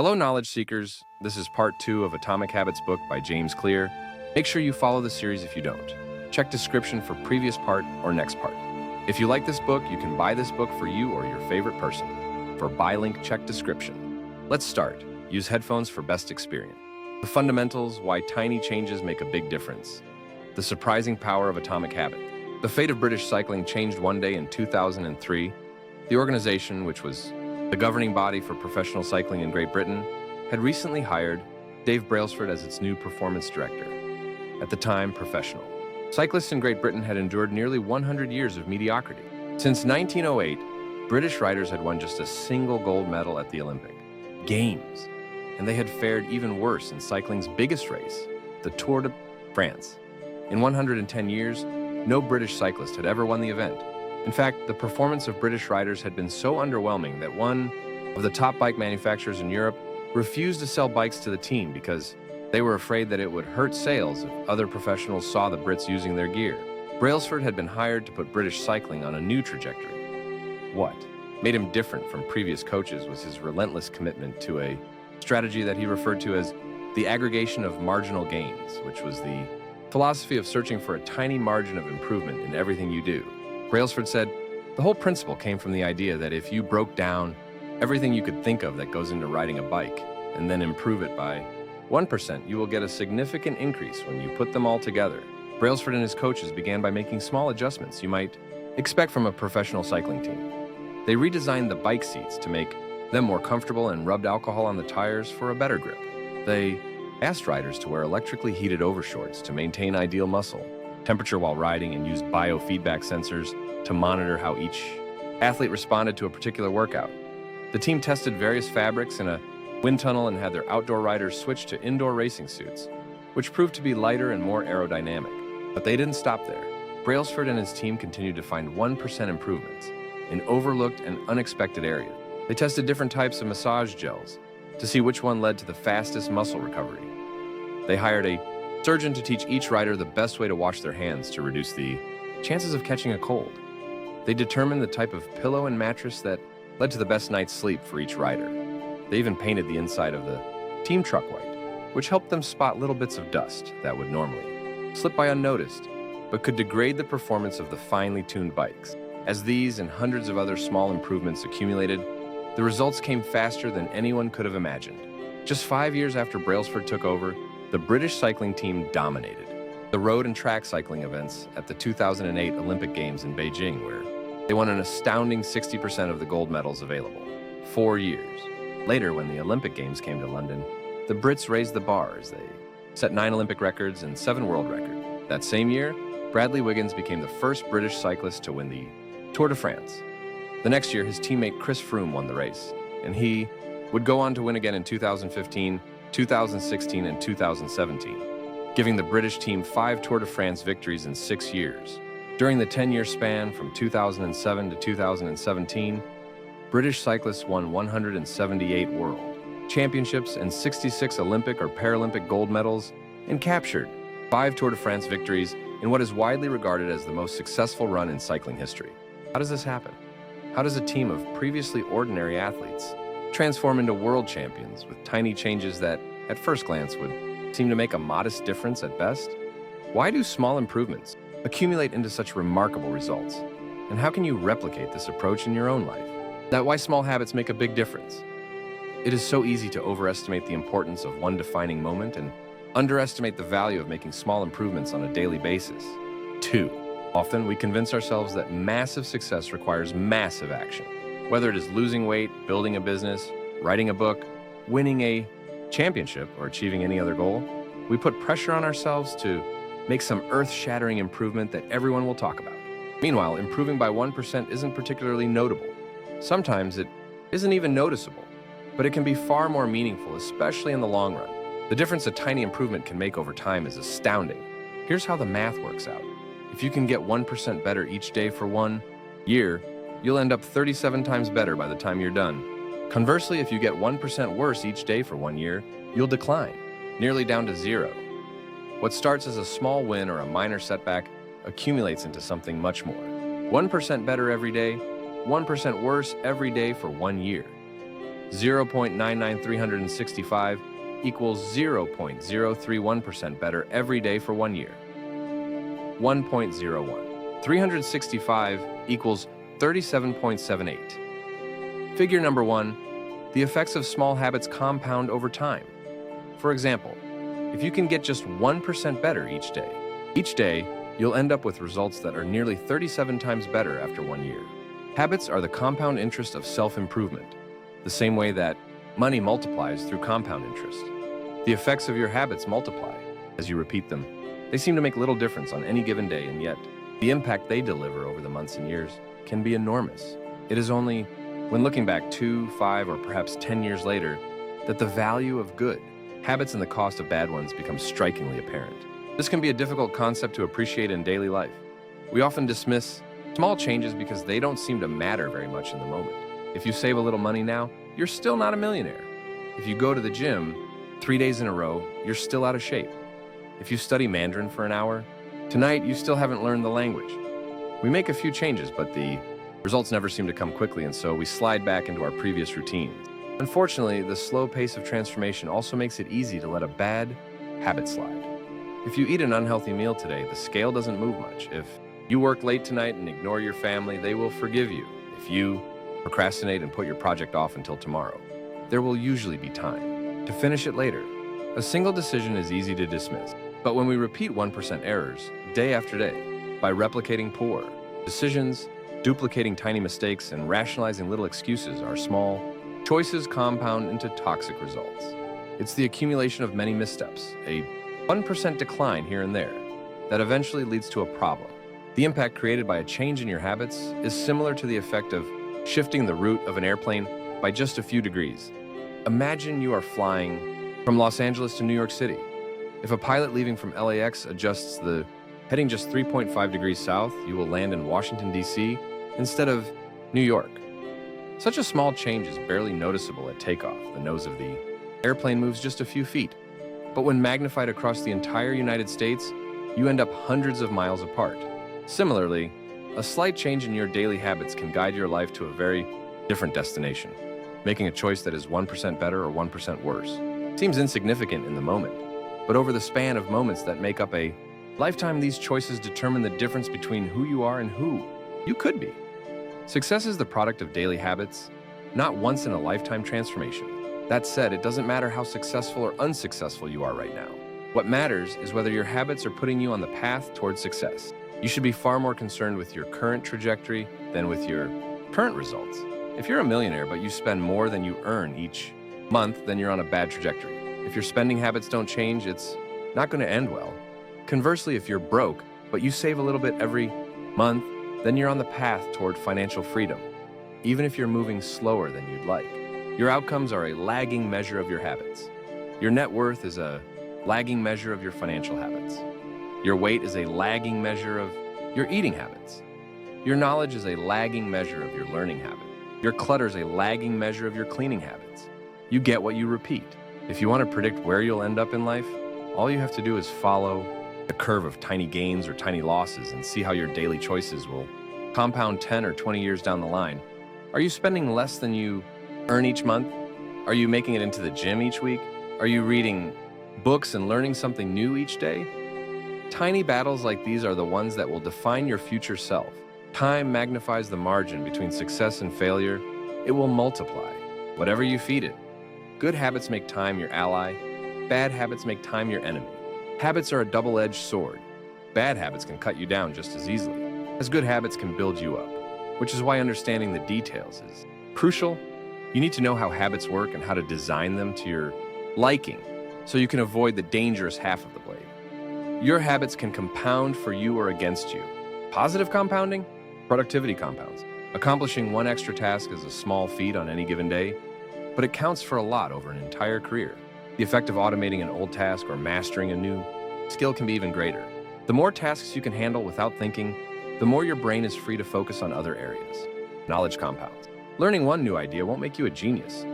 Hello, knowledge seekers. This is part 2 of Atomic Habits book by James Clear. Make sure you follow the series if you don't. Check description for previous part or next part. If you like this book, you can buy this book for you or your favorite person. For buy link, check description. Let's start. Use headphones for best experience. The fundamentals, why tiny changes make a big difference. The surprising power of atomic habit. The fate of British cycling changed one day in 2003. The organization, which was the governing body for professional cycling in Great Britain, had recently hired Dave Brailsford as its new performance director. At the time, professional. Cyclists in Great Britain had endured nearly 100 years of mediocrity. Since 1908, British riders had won just a single gold medal at the Olympic Games, and they had fared even worse in cycling's biggest race, the Tour de France. In 110 years, no British cyclist had ever won the event. In fact, the performance of British riders had been so underwhelming that one of the top bike manufacturers in Europe refused to sell bikes to the team because they were afraid that it would hurt sales if other professionals saw the Brits using their gear. Brailsford had been hired to put British cycling on a new trajectory. What made him different from previous coaches was his relentless commitment to a strategy that he referred to as the aggregation of marginal gains, which was the philosophy of searching for a tiny margin of improvement in everything you do. Brailsford said, the whole principle came from the idea that if you broke down everything you could think of that goes into riding a bike and then improve it by 1%, you will get a significant increase when you put them all together. Brailsford and his coaches began by making small adjustments you might expect from a professional cycling team. They redesigned the bike seats to make them more comfortable and rubbed alcohol on the tires for a better grip. They asked riders to wear electrically heated overshorts to maintain ideal muscle temperature while riding and used biofeedback sensors to monitor how each athlete responded to a particular workout. The team tested various fabrics in a wind tunnel and had their outdoor riders switch to indoor racing suits, which proved to be lighter and more aerodynamic. But they didn't stop there. Brailsford and his team continued to find 1% improvements in overlooked and unexpected areas. They tested different types of massage gels to see which one led to the fastest muscle recovery. They hired a surgeon to teach each rider the best way to wash their hands to reduce the chances of catching a cold. They determined the type of pillow and mattress that led to the best night's sleep for each rider. They even painted the inside of the team truck white, which helped them spot little bits of dust that would normally slip by unnoticed, but could degrade the performance of the finely tuned bikes. As these and hundreds of other small improvements accumulated, the results came faster than anyone could have imagined. Just 5 years after Brailsford took over, the British cycling team dominated the road and track cycling events at the 2008 Olympic Games in Beijing, where they won an astounding 60% of the gold medals available. 4 years later, when the Olympic Games came to London, the Brits raised the bar as they set 9 Olympic records and 7 world records. That same year, Bradley Wiggins became the first British cyclist to win the Tour de France. The next year, his teammate Chris Froome won the race, and he would go on to win again in 2015, 2016, and 2017, giving the British team 5 Tour de France victories in 6 years. During the 10-year span from 2007 to 2017, British cyclists won 178 world championships and 66 Olympic or Paralympic gold medals and captured 5 Tour de France victories in what is widely regarded as the most successful run in cycling history. How does this happen? How does a team of previously ordinary athletes transform into world champions with tiny changes that, at first glance, would seem to make a modest difference at best? Why do small improvements accumulate into such remarkable results? And how can you replicate this approach in your own life? That's why small habits make a big difference. It is so easy to overestimate the importance of one defining moment and underestimate the value of making small improvements on a daily basis. 2. Often we convince ourselves that massive success requires massive action. Whether it is losing weight, building a business, writing a book, winning a championship, or achieving any other goal, we put pressure on ourselves to make some earth-shattering improvement that everyone will talk about. Meanwhile, improving by 1% isn't particularly notable. Sometimes it isn't even noticeable, but it can be far more meaningful, especially in the long run. The difference a tiny improvement can make over time is astounding. Here's how the math works out. If you can get 1% better each day for 1 year, you'll end up 37 times better by the time you're done. Conversely, if you get 1% worse each day for 1 year, you'll decline, nearly down to 0. What starts as a small win or a minor setback accumulates into something much more. 1% better every day, 1% worse every day for 1 year. 0.99365 equals 0.031% better every day for 1 year. 1.01. 365 equals 37.78. Figure number 1. The effects of small habits compound over time. For example, if you can get just 1% better each day, you'll end up with results that are nearly 37 times better after 1 year. Habits are the compound interest of self-improvement, the same way that money multiplies through compound interest. The effects of your habits multiply as you repeat them. They seem to make little difference on any given day, and yet the impact they deliver over the months and years can be enormous. It is only when looking back 2, 5, or perhaps 10 years later that the value of good habits and the cost of bad ones become strikingly apparent. This can be a difficult concept to appreciate in daily life. We often dismiss small changes because they don't seem to matter very much in the moment. If you save a little money now, you're still not a millionaire. If you go to the gym 3 days in a row, you're still out of shape. If you study Mandarin for an hour, tonight you still haven't learned the language. We make a few changes, but the results never seem to come quickly, and so we slide back into our previous routines. Unfortunately, the slow pace of transformation also makes it easy to let a bad habit slide. If you eat an unhealthy meal today, the scale doesn't move much. If you work late tonight and ignore your family, they will forgive you. If you procrastinate and put your project off until tomorrow, there will usually be time to finish it later. A single decision is easy to dismiss, but when we repeat 1% errors day after day, by replicating poor decisions, duplicating tiny mistakes, and rationalizing little excuses, our small choices compound into toxic results. It's the accumulation of many missteps, a 1% decline here and there, that eventually leads to a problem. The impact created by a change in your habits is similar to the effect of shifting the route of an airplane by just a few degrees. Imagine you are flying from Los Angeles to New York City. If a pilot leaving from LAX adjusts the heading just 3.5 degrees south, you will land in Washington, D.C. instead of New York. Such a small change is barely noticeable at takeoff. The nose of the airplane moves just a few feet. But when magnified across the entire United States, you end up hundreds of miles apart. Similarly, a slight change in your daily habits can guide your life to a very different destination. Making a choice that is 1% better or 1% worse seems insignificant in the moment, but over the span of moments that make up a lifetime, these choices determine the difference between who you are and who you could be. Success is the product of daily habits, not once-in-a-lifetime transformation. That said, it doesn't matter how successful or unsuccessful you are right now. What matters is whether your habits are putting you on the path towards success. You should be far more concerned with your current trajectory than with your current results. If you're a millionaire but you spend more than you earn each month, then you're on a bad trajectory. If your spending habits don't change, it's not going to end well. Conversely, if you're broke but you save a little bit every month, then you're on the path toward financial freedom, even if you're moving slower than you'd like. Your outcomes are a lagging measure of your habits. Your net worth is a lagging measure of your financial habits. Your weight is a lagging measure of your eating habits. Your knowledge is a lagging measure of your learning habit. Your clutter is a lagging measure of your cleaning habits. You get what you repeat. If you want to predict where you'll end up in life, all you have to do is follow the curve of tiny gains or tiny losses and see how your daily choices will compound 10 or 20 years down the line. Are you spending less than you earn each month? Are you making it into the gym each week? Are you reading books and learning something new each day? Tiny battles like these are the ones that will define your future self. Time magnifies the margin between success and failure. It will multiply whatever you feed it. Good habits make time your ally. Bad habits make time your enemy. Habits are a double-edged sword. Bad habits can cut you down just as easily as good habits can build you up, which is why understanding the details is crucial. You need to know how habits work and how to design them to your liking so you can avoid the dangerous half of the blade. Your habits can compound for you or against you. Positive compounding, productivity compounds. Accomplishing one extra task is a small feat on any given day, but it counts for a lot over an entire career. The effect of automating an old task or mastering a new skill can be even greater. The more tasks you can handle without thinking, the more your brain is free to focus on other areas. Knowledge compounds. Learning one new idea won't make you a genius,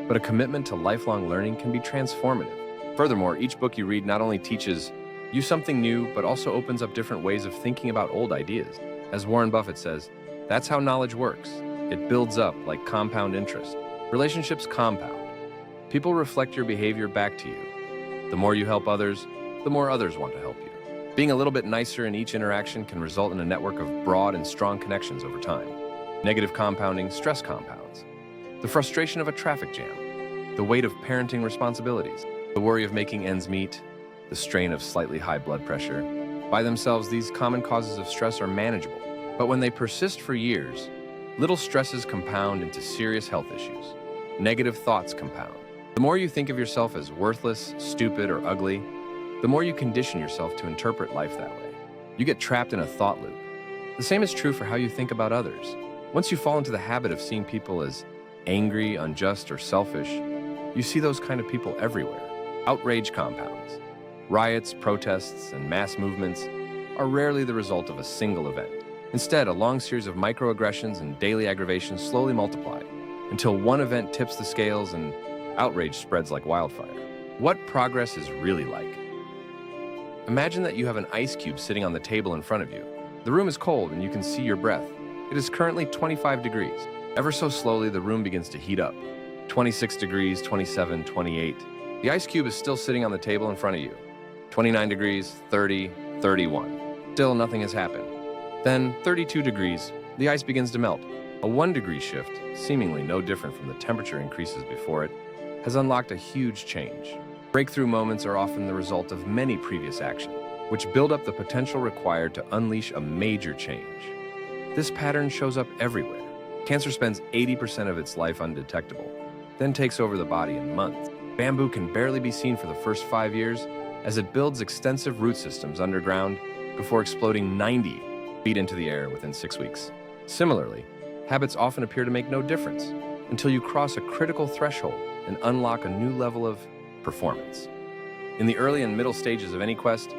but a commitment to lifelong learning can be transformative. Furthermore, each book you read not only teaches you something new, but also opens up different ways of thinking about old ideas. As Warren Buffett says, that's how knowledge works. It builds up like compound interest. Relationships compound. People reflect your behavior back to you. The more you help others, the more others want to help you. Being a little bit nicer in each interaction can result in a network of broad and strong connections over time. Negative compounding, stress compounds. The frustration of a traffic jam, the weight of parenting responsibilities, the worry of making ends meet, the strain of slightly high blood pressure. By themselves, these common causes of stress are manageable. But when they persist for years, little stresses compound into serious health issues. Negative thoughts compound. The more you think of yourself as worthless, stupid, or ugly, the more you condition yourself to interpret life that way. You get trapped in a thought loop. The same is true for how you think about others. Once you fall into the habit of seeing people as angry, unjust, or selfish, you see those kind of people everywhere. Outrage compounds. Riots, protests, and mass movements are rarely the result of a single event. Instead, a long series of microaggressions and daily aggravations slowly multiply until one event tips the scales and outrage spreads like wildfire. What progress is really like? Imagine that you have an ice cube sitting on the table in front of you. The room is cold and you can see your breath. It is currently 25 degrees. Ever so slowly, the room begins to heat up. 26 degrees, 27, 28. The ice cube is still sitting on the table in front of you. 29 degrees, 30, 31. Still nothing has happened. Then 32 degrees, the ice begins to melt. A 1-degree shift, seemingly no different from the temperature increases before it, has unlocked a huge change. Breakthrough moments are often the result of many previous actions, which build up the potential required to unleash a major change. This pattern shows up everywhere. Cancer spends 80% of its life undetectable, then takes over the body in months. Bamboo can barely be seen for the first 5 years as it builds extensive root systems underground before exploding 90 feet into the air within 6 weeks. Similarly, habits often appear to make no difference until you cross a critical threshold and unlock a new level of performance. In the early and middle stages of any quest,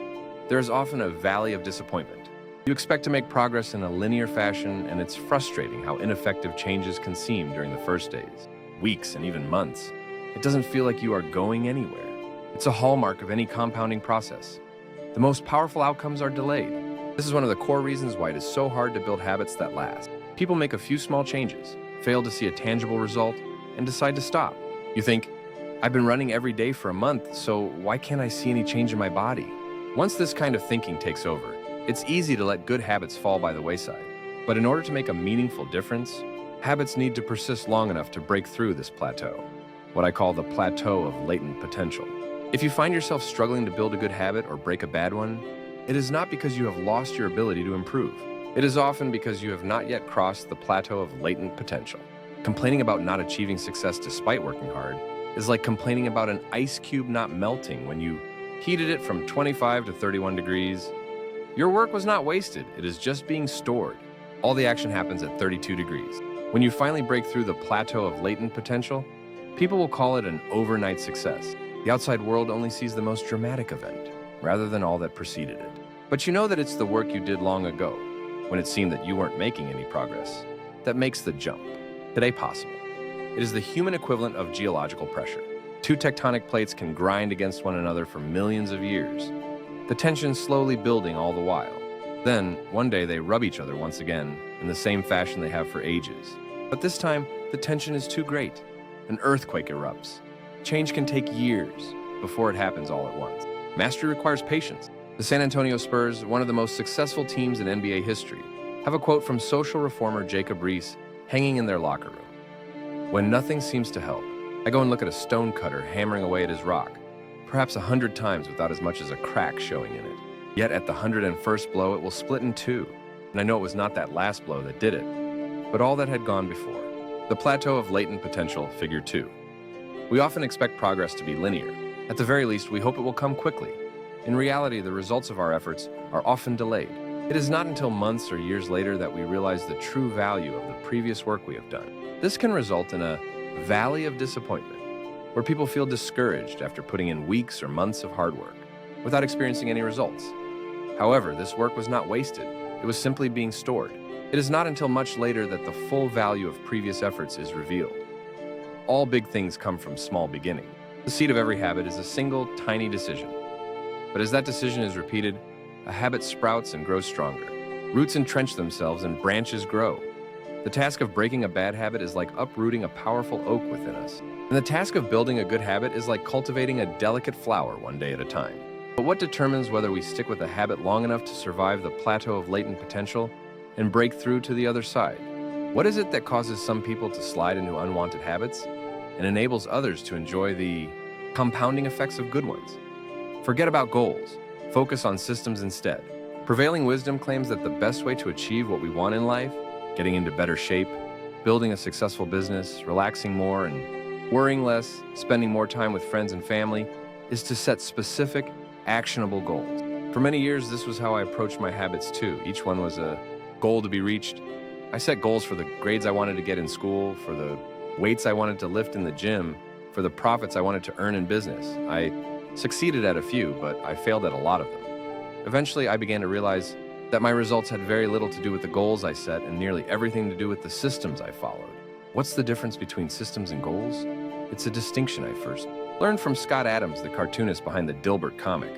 there is often a valley of disappointment. You expect to make progress in a linear fashion, and it's frustrating how ineffective changes can seem during the first days, weeks, and even months. It doesn't feel like you are going anywhere. It's a hallmark of any compounding process. The most powerful outcomes are delayed. This is one of the core reasons why it is so hard to build habits that last. People make a few small changes, fail to see a tangible result, and decide to stop. You think, I've been running every day for a month, so why can't I see any change in my body? Once this kind of thinking takes over, it's easy to let good habits fall by the wayside. But in order to make a meaningful difference, habits need to persist long enough to break through this plateau, what I call the plateau of latent potential. If you find yourself struggling to build a good habit or break a bad one, it is not because you have lost your ability to improve. It is often because you have not yet crossed the plateau of latent potential. Complaining about not achieving success despite working hard is like complaining about an ice cube not melting when you heated it from 25 to 31 degrees. Your work was not wasted, it is just being stored. All the action happens at 32 degrees. When you finally break through the plateau of latent potential, people will call it an overnight success. The outside world only sees the most dramatic event, rather than all that preceded it. But you know that it's the work you did long ago, when it seemed that you weren't making any progress, that makes the jump today possible. It is the human equivalent of geological pressure. Two tectonic plates can grind against one another for millions of years, the tension slowly building all the while. Then, one day they rub each other once again, in the same fashion they have for ages. But this time, the tension is too great. An earthquake erupts. Change can take years before it happens all at once. Mastery requires patience. The San Antonio Spurs, one of the most successful teams in NBA history, have a quote from social reformer Jacob Riis hanging in their locker room. When nothing seems to help, I go and look at a stone cutter hammering away at his rock, perhaps 100 times without as much as a crack showing in it. Yet at the 101st blow, it will split in two. And I know it was not that last blow that did it, but all that had gone before. The plateau of latent potential, figure 2. We often expect progress to be linear. At the very least, we hope it will come quickly. In reality, the results of our efforts are often delayed. It is not until months or years later that we realize the true value of the previous work we have done. This can result in a valley of disappointment, where people feel discouraged after putting in weeks or months of hard work, without experiencing any results. However, this work was not wasted. It was simply being stored. It is not until much later that the full value of previous efforts is revealed. All big things come from small beginning. The seed of every habit is a single, tiny decision. But as that decision is repeated, a habit sprouts and grows stronger. Roots entrench themselves and branches grow. The task of breaking a bad habit is like uprooting a powerful oak within us. And the task of building a good habit is like cultivating a delicate flower one day at a time. But what determines whether we stick with a habit long enough to survive the plateau of latent potential and break through to the other side? What is it that causes some people to slide into unwanted habits and enables others to enjoy the compounding effects of good ones? Forget about goals. Focus on systems instead. Prevailing wisdom claims that the best way to achieve what we want in life, getting into better shape, building a successful business, relaxing more and worrying less, spending more time with friends and family, is to set specific, actionable goals. For many years, this was how I approached my habits too. Each one was a goal to be reached. I set goals for the grades I wanted to get in school, for the weights I wanted to lift in the gym, for the profits I wanted to earn in business. I succeeded at a few, but I failed at a lot of them. Eventually, I began to realize that my results had very little to do with the goals I set and nearly everything to do with the systems I followed. What's the difference between systems and goals? It's a distinction I first learned from Scott Adams, the cartoonist behind the Dilbert comic.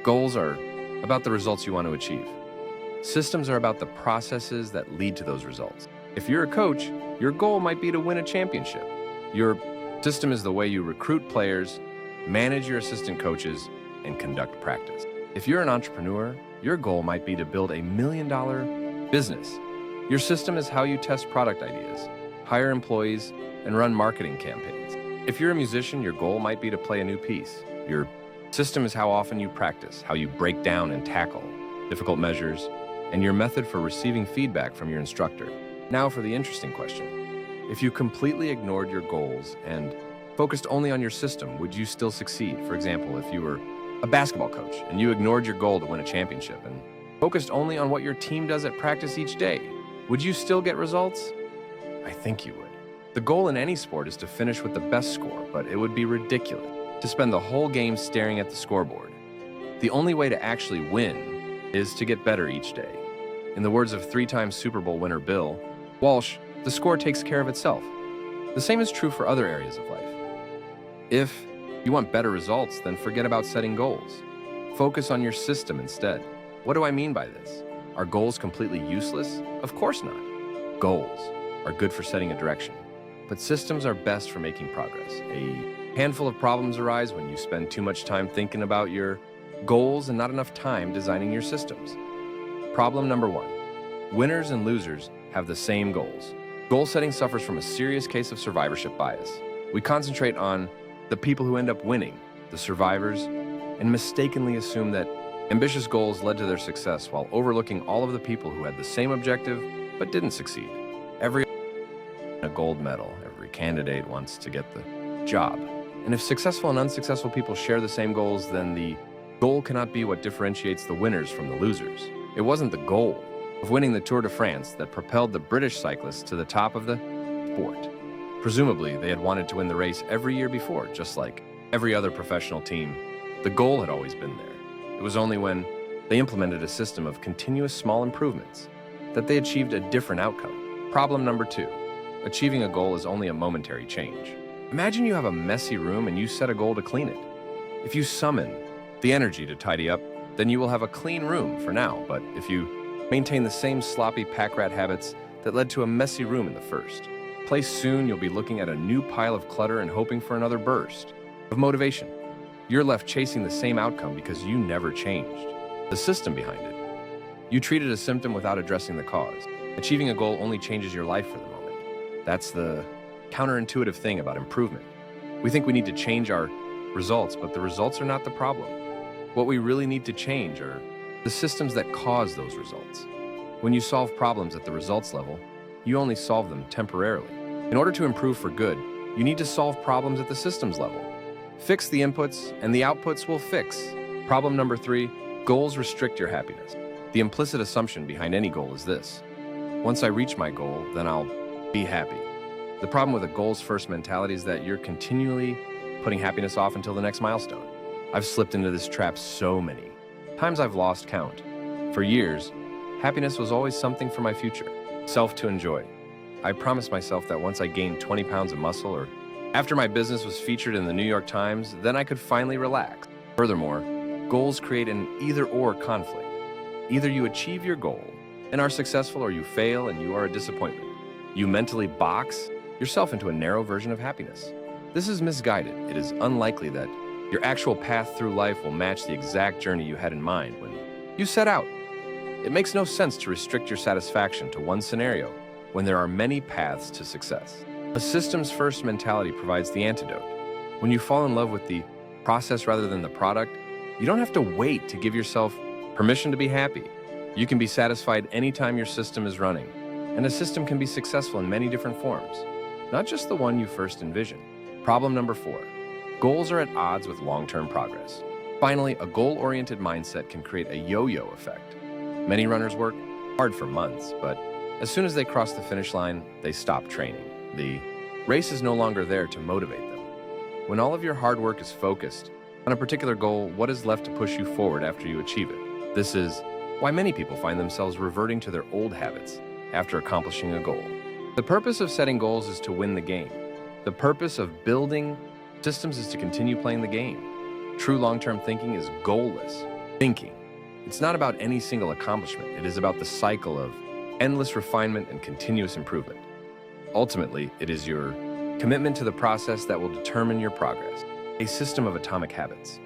Goals are about the results you want to achieve. Systems are about the processes that lead to those results. If you're a coach, your goal might be to win a championship. Your system is the way you recruit players, manage your assistant coaches, and conduct practice. If you're an entrepreneur, your goal might be to build $1 million business. Your system is how you test product ideas, hire employees, and run marketing campaigns. If you're a musician, your goal might be to play a new piece. Your system is how often you practice, how you break down and tackle difficult measures, and your method for receiving feedback from your instructor. Now for the interesting question. If you completely ignored your goals and focused only on your system, would you still succeed? For example, if you were a basketball coach and you ignored your goal to win a championship and focused only on what your team does at practice each day, would you still get results? I think you would. The goal in any sport is to finish with the best score, but it would be ridiculous to spend the whole game staring at the scoreboard. The only way to actually win is to get better each day. In the words of three-time Super Bowl winner Bill Walsh, the score takes care of itself. The same is true for other areas of life. If you want better results, then forget about setting goals. Focus on your system instead. What do I mean by this? Are goals completely useless? Of course not. Goals are good for setting a direction, but systems are best for making progress. A handful of problems arise when you spend too much time thinking about your goals and not enough time designing your systems. Problem number 1. Winners and losers have the same goals. Goal setting suffers from a serious case of survivorship bias. We concentrate on the people who end up winning, the survivors, and mistakenly assume that ambitious goals led to their success while overlooking all of the people who had the same objective but didn't succeed. Every a gold medal, every candidate wants to get the job. And if successful and unsuccessful people share the same goals, then the goal cannot be what differentiates the winners from the losers. It wasn't the goal of winning the Tour de France that propelled the British cyclists to the top of the sport. Presumably, they had wanted to win the race every year before, just like every other professional team. The goal had always been there. It was only when they implemented a system of continuous small improvements that they achieved a different outcome. Problem number 2. Achieving a goal is only a momentary change. Imagine you have a messy room and you set a goal to clean it. If you summon the energy to tidy up, then you will have a clean room for now. But if you maintain the same sloppy pack rat habits that led to a messy room in the first place, soon you'll be looking at a new pile of clutter and hoping for another burst of motivation. You're left chasing the same outcome because you never changed the system behind it. You treated a symptom without addressing the cause. Achieving a goal only changes your life for the moment. That's the counterintuitive thing about improvement. We think we need to change our results, but the results are not the problem. What we really need to change are the systems that cause those results. When you solve problems at the results level, you only solve them temporarily. In order to improve for good, you need to solve problems at the systems level. Fix the inputs, and the outputs will fix. Problem number 3, goals restrict your happiness. The implicit assumption behind any goal is this: once I reach my goal, then I'll be happy. The problem with a goals-first mentality is that you're continually putting happiness off until the next milestone. I've slipped into this trap so many times I've lost count. For years, happiness was always something for my future self to enjoy. I promised myself that once I gained 20 pounds of muscle, or after my business was featured in the New York Times, then I could finally relax. Furthermore, goals create an either-or conflict. Either you achieve your goal and are successful, or you fail and you are a disappointment. You mentally box yourself into a narrow version of happiness. This is misguided. It is unlikely that your actual path through life will match the exact journey you had in mind when you set out. It makes no sense to restrict your satisfaction to one scenario when there are many paths to success. A systems-first mentality provides the antidote. When you fall in love with the process rather than the product, you don't have to wait to give yourself permission to be happy. You can be satisfied anytime your system is running, and a system can be successful in many different forms, not just the one you first envisioned. Problem number 4. Goals are at odds with long-term progress. Finally, a goal-oriented mindset can create a yo-yo effect. Many runners work hard for months, but as soon as they cross the finish line, they stop training. The race is no longer there to motivate them. When all of your hard work is focused on a particular goal, what is left to push you forward after you achieve it? This is why many people find themselves reverting to their old habits after accomplishing a goal. The purpose of setting goals is to win the game. The purpose of building systems is to continue playing the game. True long-term thinking is goalless thinking. It's not about any single accomplishment. It is about the cycle of endless refinement and continuous improvement. Ultimately, it is your commitment to the process that will determine your progress. A system of atomic habits.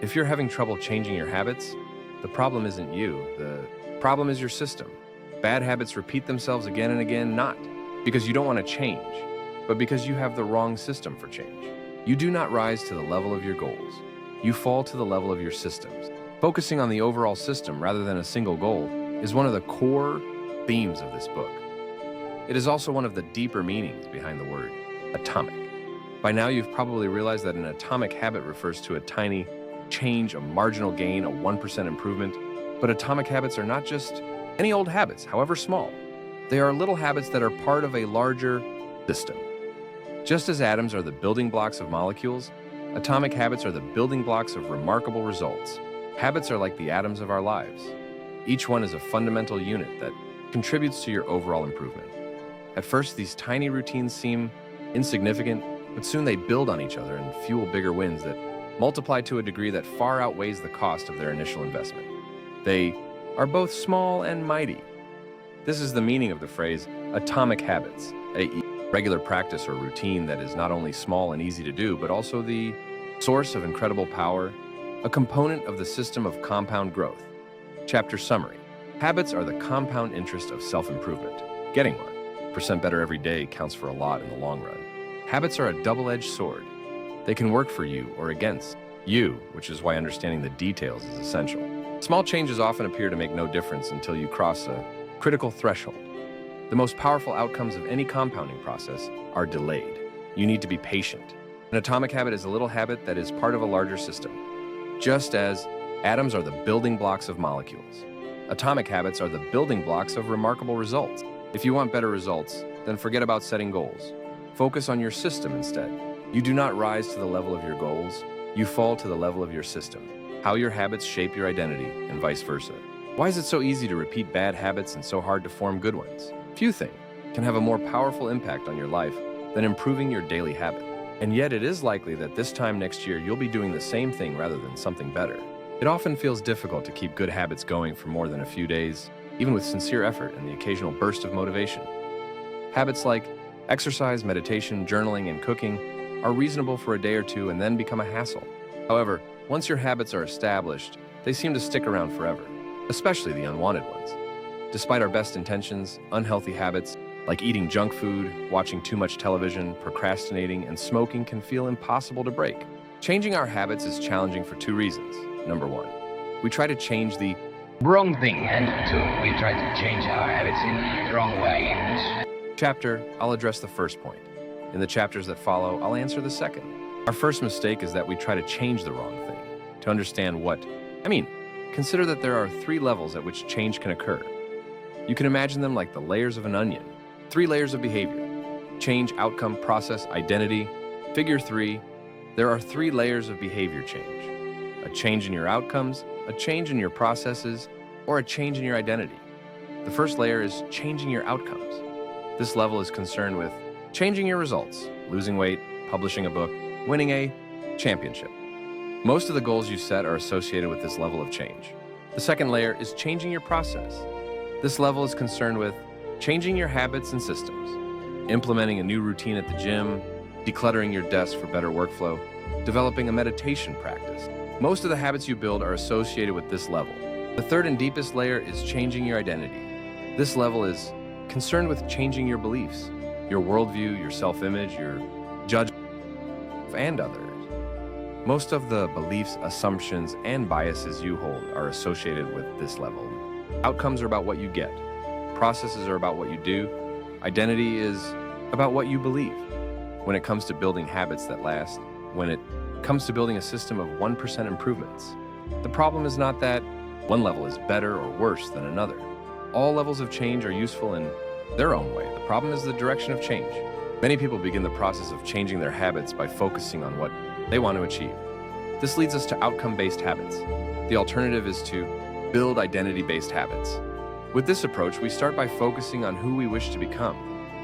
If you're having trouble changing your habits, the problem isn't you. The problem is your system. Bad habits repeat themselves again and again, not because you don't want to change, but because you have the wrong system for change. You do not rise to the level of your goals. You fall to the level of your systems. Focusing on the overall system rather than a single goal is one of the core themes of this book. It is also one of the deeper meanings behind the word atomic. By now, you've probably realized that an atomic habit refers to a tiny change, a marginal gain, a 1% improvement. But atomic habits are not just any old habits, however small. They are little habits that are part of a larger system. Just as atoms are the building blocks of molecules, atomic habits are the building blocks of remarkable results. Habits are like the atoms of our lives. Each one is a fundamental unit that contributes to your overall improvement. At first, these tiny routines seem insignificant, but soon they build on each other and fuel bigger wins that multiply to a degree that far outweighs the cost of their initial investment. They are both small and mighty. This is the meaning of the phrase atomic habits, a regular practice or routine that is not only small and easy to do, but also the source of incredible power, a component of the system of compound growth. Chapter summary. Habits are the compound interest of self-improvement. Getting 1% better every day counts for a lot in the long run. Habits are a double-edged sword. They can work for you or against you, which is why understanding the details is essential. Small changes often appear to make no difference until you cross a critical threshold. The most powerful outcomes of any compounding process are delayed. You need to be patient. An atomic habit is a little habit that is part of a larger system. Just as atoms are the building blocks of molecules, atomic habits are the building blocks of remarkable results. If you want better results, then forget about setting goals. Focus on your system instead. You do not rise to the level of your goals, you fall to the level of your system. How your habits shape your identity, and vice versa. Why is it so easy to repeat bad habits and so hard to form good ones? Few things can have a more powerful impact on your life than improving your daily habit. And yet it is likely that this time next year you'll be doing the same thing rather than something better. It often feels difficult to keep good habits going for more than a few days, even with sincere effort and the occasional burst of motivation. Habits like exercise, meditation, journaling, and cooking are reasonable for a day or two and then become a hassle. However, once your habits are established, they seem to stick around forever, especially the unwanted ones. Despite our best intentions, unhealthy habits like eating junk food, watching too much television, procrastinating, and smoking can feel impossible to break. Changing our habits is challenging for 2 reasons. Number 1, we try to change the wrong thing, and 2, we try to change our habits in the wrong way. Chapter, I'll address the first point. In the chapters that follow, I'll answer the second. Our first mistake is that we try to change the wrong thing. To understand what I mean, consider that there are 3 levels at which change can occur. You can imagine them like the layers of an onion. 3 layers of behavior: change, outcome, process, identity. Figure 3, there are 3 layers of behavior change: a change in your outcomes, a change in your processes, or a change in your identity. The first layer is changing your outcomes. This level is concerned with changing your results: losing weight, publishing a book, winning a championship. Most of the goals you set are associated with this level of change. The second layer is changing your process. This level is concerned with Changing your habits and systems, implementing a new routine at the gym, decluttering your desk for better workflow, developing a meditation practice. Most of the habits you build are associated with this level. The third and deepest layer is changing your identity. This level is concerned with changing your beliefs, your worldview, your self-image, your judgment, and others. Most of the beliefs, assumptions, and biases you hold are associated with this level. Outcomes are about what you get. Processes are about what you do. Identity is about what you believe. When it comes to building habits that last, when it comes to building a system of 1% improvements, the problem is not that one level is better or worse than another. All levels of change are useful in their own way. The problem is the direction of change. Many people begin the process of changing their habits by focusing on what they want to achieve. This leads us to outcome-based habits. The alternative is to build identity-based habits. With this approach, we start by focusing on who we wish to become.